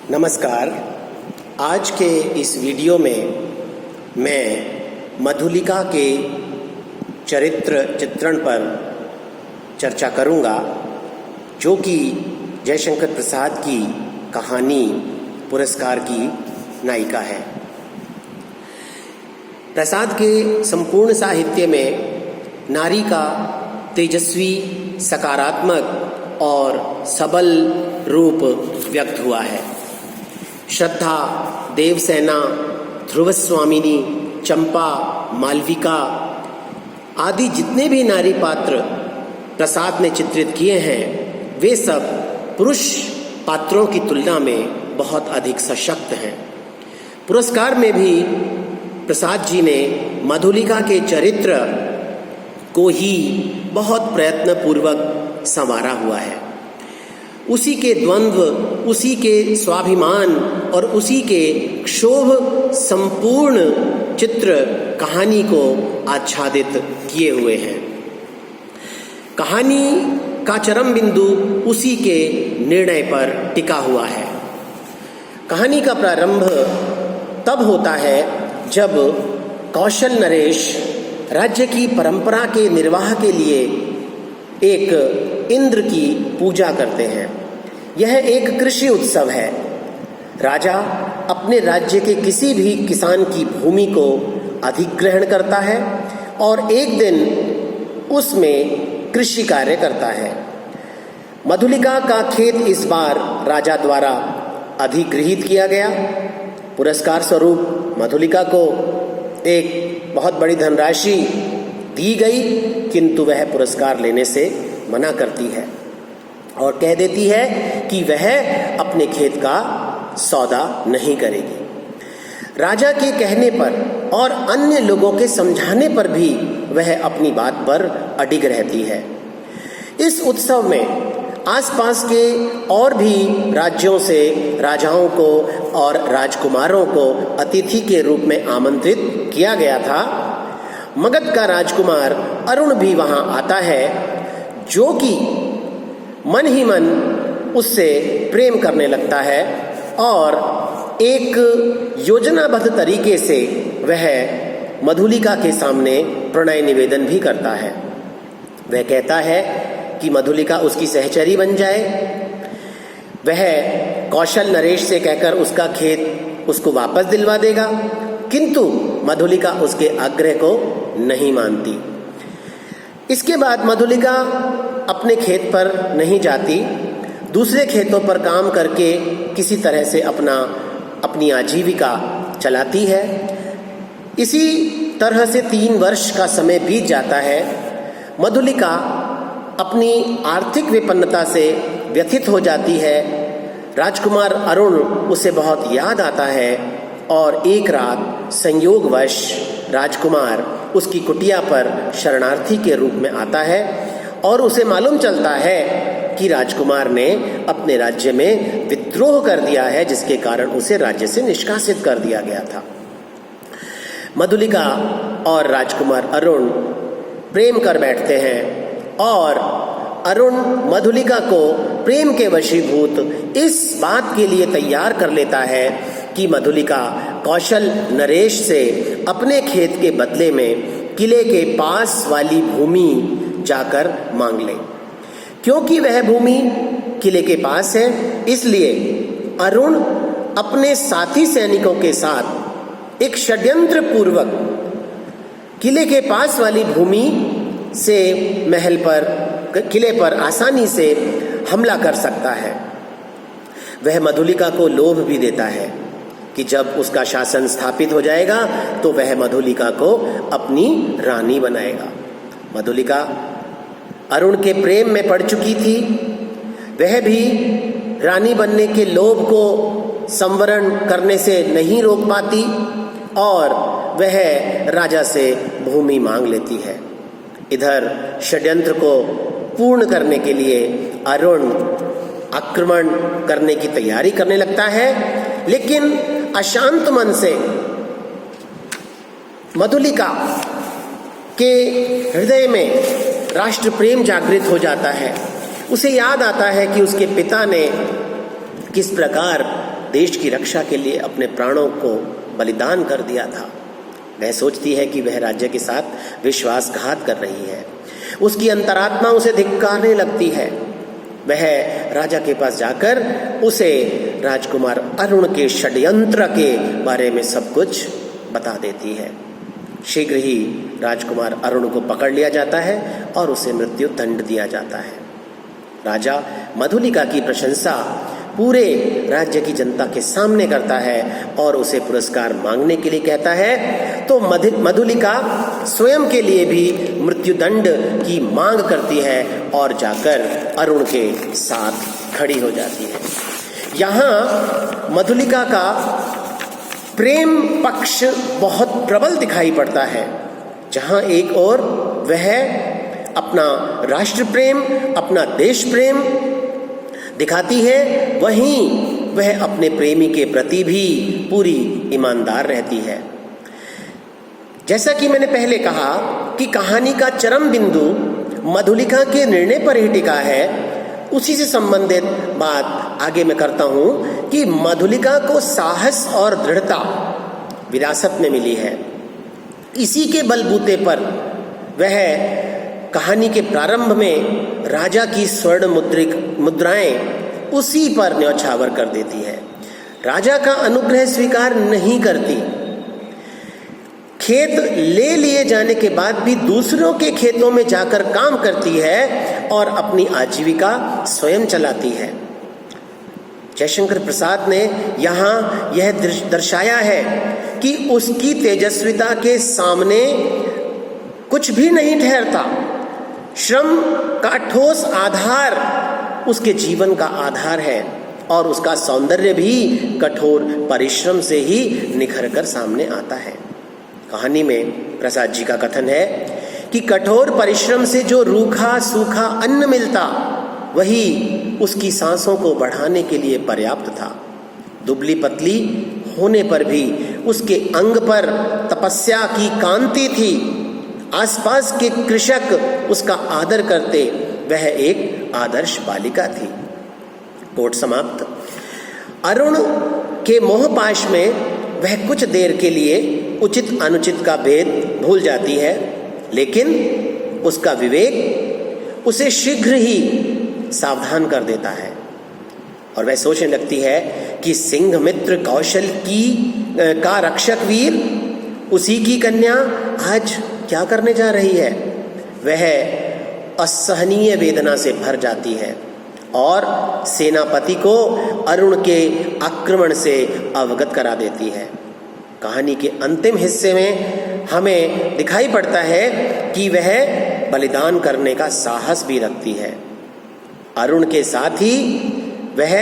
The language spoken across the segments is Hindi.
नमस्कार। आज के इस वीडियो में मैं मधुलिका के चरित्र चित्रण पर चर्चा करूंगा, जो कि जयशंकर प्रसाद की कहानी पुरस्कार की नायिका है। प्रसाद के संपूर्ण साहित्य में नारी का तेजस्वी, सकारात्मक और सबल रूप व्यक्त हुआ है। श्रद्धा, देवसेना, ध्रुवस्वामिनी, चंपा, मालविका आदि जितने भी नारी पात्र प्रसाद ने चित्रित किए हैं, वे सब पुरुष पात्रों की तुलना में बहुत अधिक सशक्त हैं। पुरस्कार में भी प्रसाद जी ने मधुलिका के चरित्र को ही बहुत प्रयत्नपूर्वक संवारा हुआ है। उसी के द्वंद्व, उसी के स्वाभिमान और उसी के क्षोभ संपूर्ण चित्र कहानी को आच्छादित किए हुए हैं। कहानी का चरम बिंदु उसी के निर्णय पर टिका हुआ है। कहानी का प्रारंभ तब होता है जब कौशल नरेश राज्य की परंपरा के निर्वाह के लिए एक इंद्र की पूजा करते हैं। यह एक कृषि उत्सव है। राजा अपने राज्य के किसी भी किसान की भूमि को अधिग्रहण करता है और एक दिन उसमें कृषि कार्य करता है। मधुलिका का खेत इस बार राजा द्वारा अधिगृहीत किया गया। पुरस्कार स्वरूप मधुलिका को एक बहुत बड़ी धनराशि दी गई, किंतु वह पुरस्कार लेने से मना करती है और कह देती है कि वह अपने खेत का सौदा नहीं करेगी। राजा के कहने पर और अन्य लोगों के समझाने पर भी वह अपनी बात पर अडिग रहती है। इस उत्सव में आसपास के और भी राज्यों से राजाओं को और राजकुमारों को अतिथि के रूप में आमंत्रित किया गया था। मगध का राजकुमार अरुण भी वहां आता है, जो कि मन ही मन उससे प्रेम करने लगता है और एक योजनाबद्ध तरीके से वह मधुलिका के सामने प्रणय निवेदन भी करता है। वह कहता है कि मधुलिका उसकी सहचरी बन जाए। वह कौशल नरेश से कहकर उसका खेत उसको वापस दिलवा देगा, किंतु मधुलिका उसके आग्रह को नहीं मानती। इसके बाद मधुलिका अपने खेत पर नहीं जाती, दूसरे खेतों पर काम करके किसी तरह से अपनी आजीविका चलाती है। इसी तरह से 3 वर्ष का समय बीत जाता है। मधुलिका अपनी आर्थिक विपन्नता से व्यथित हो जाती है। राजकुमार अरुण उसे बहुत याद आता है और एक रात संयोगवश राजकुमार उसकी कुटिया पर शरणार्थी के रूप में आता है और उसे मालूम चलता है कि राजकुमार ने अपने राज्य में विद्रोह कर दिया है, जिसके कारण उसे राज्य से निष्कासित कर दिया गया था। मधुलिका और राजकुमार अरुण प्रेम कर बैठते हैं और अरुण मधुलिका को प्रेम के वशीभूत इस बात के लिए तैयार कर लेता है कि मधुलिका कौशल नरेश से अपने खेत के बदले में किले के पास वाली भूमि जाकर मांग ले। क्योंकि वह भूमि किले के पास है, इसलिए अरुण अपने साथी सैनिकों के साथ एक षड्यंत्र पूर्वक किले के पास वाली भूमि से किले पर आसानी से हमला कर सकता है। वह मधुलिका को लोभ भी देता है कि जब उसका शासन स्थापित हो जाएगा तो वह मधुलिका को अपनी रानी बनाएगा। मधुलिका अरुण के प्रेम में पड़ चुकी थी। वह भी रानी बनने के लोभ को संवरण करने से नहीं रोक पाती और वह राजा से भूमि मांग लेती है। इधर षड्यंत्र को पूर्ण करने के लिए अरुण आक्रमण करने की तैयारी करने लगता है, लेकिन अशांत मन से मधुलिका के हृदय में राष्ट्र प्रेम जागृत हो जाता है। उसे याद आता है कि उसके पिता ने किस प्रकार देश की रक्षा के लिए अपने प्राणों को बलिदान कर दिया था। वह सोचती है कि वह राज्य के साथ विश्वासघात कर रही है। उसकी अंतरात्मा उसे धिक्कारने लगती है। वह राजा के पास जाकर उसे राजकुमार अरुण के षड्यंत्र के बारे में सब कुछ बता देती है। शीघ्र ही राजकुमार अरुण को पकड़ लिया जाता है और उसे मृत्यु दंड दिया जाता है। राजा मधुलिका की प्रशंसा पूरे राज्य की जनता के सामने करता है और उसे पुरस्कार मांगने के लिए कहता है। तो मधुलिका स्वयं के लिए भी मृत्युदंड की मांग करती है और जाकर अरुण के साथ खड़ी हो जाती है। यहाँ मधुलिका का प्रेम पक्ष बहुत प्रबल दिखाई पड़ता है। जहाँ एक ओर वह अपना राष्ट्र प्रेम, अपना देश प्रेम दिखाती है, वहीं वह अपने प्रेमी के प्रति भी पूरी ईमानदार रहती है। जैसा कि मैंने पहले कहा कि कहानी का चरम बिंदु मधुलिका के निर्णय पर ही टिका है, उसी से संबंधित बात आगे मैं करता हूं कि मधुलिका को साहस और दृढ़ता विरासत में मिली है। इसी के बलबूते पर वह कहानी के प्रारंभ में राजा की स्वर्ण मुद्राएं उसी पर न्यौछावर कर देती है। राजा का अनुग्रह स्वीकार नहीं करती। खेत ले लिए जाने के बाद भी दूसरों के खेतों में जाकर काम करती है और अपनी आजीविका स्वयं चलाती है। जयशंकर प्रसाद ने यहाँ यह दर्शाया है कि उसकी तेजस्विता के सामने कुछ भी नहीं ठहरता। श्रम का ठोस आधार उसके जीवन का आधार है और उसका सौंदर्य भी कठोर परिश्रम से ही निखर कर सामने आता है। कहानी में प्रसाद जी का कथन है कि कठोर परिश्रम से जो रूखा सूखा अन्न मिलता वही उसकी सांसों को बढ़ाने के लिए पर्याप्त था। दुबली पतली होने पर भी उसके अंग पर तपस्या की कांति थी। आसपास के कृषक उसका आदर करते, वह एक आदर्श बालिका थी। कोट समाप्त। अरुण के मोहपाश में वह कुछ देर के लिए उचित अनुचित का भेद भूल जाती है, लेकिन उसका विवेक उसे शीघ्र ही सावधान कर देता है और वह सोचने लगती है कि सिंह मित्र कौशल का रक्षक वीर, उसी की कन्या आज क्या करने जा रही है। वह असहनीय वेदना से भर जाती है और सेनापति को अरुण के आक्रमण से अवगत करा देती है। कहानी के अंतिम हिस्से में हमें दिखाई पड़ता है कि वह बलिदान करने का साहस भी रखती है। अरुण के साथ ही वह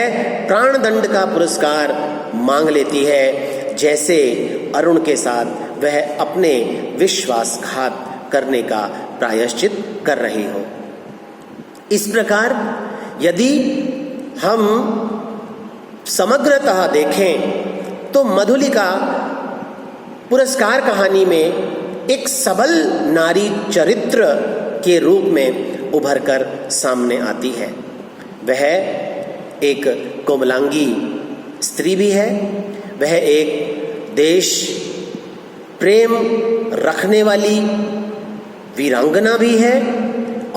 प्राण दंड का पुरस्कार मांग लेती है, जैसे अरुण के साथ वह अपने विश्वासघात करने का प्रायश्चित कर रही हो। इस प्रकार यदि हम समग्रतः देखें तो मधुलिका पुरस्कार कहानी में एक सबल नारी चरित्र के रूप में उभर कर सामने आती है। वह एक कोमलांगी स्त्री भी है, वह एक देश प्रेम रखने वाली वीरांगना भी है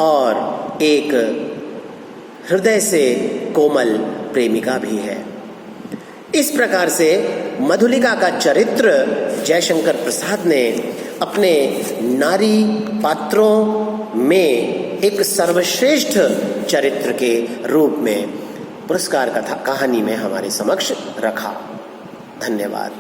और एक हृदय से कोमल प्रेमिका भी है। इस प्रकार से मधुलिका का चरित्र जयशंकर प्रसाद ने अपने नारी पात्रों में एक सर्वश्रेष्ठ चरित्र के रूप में पुरस्कार कहानी में हमारे समक्ष रखा। धन्यवाद।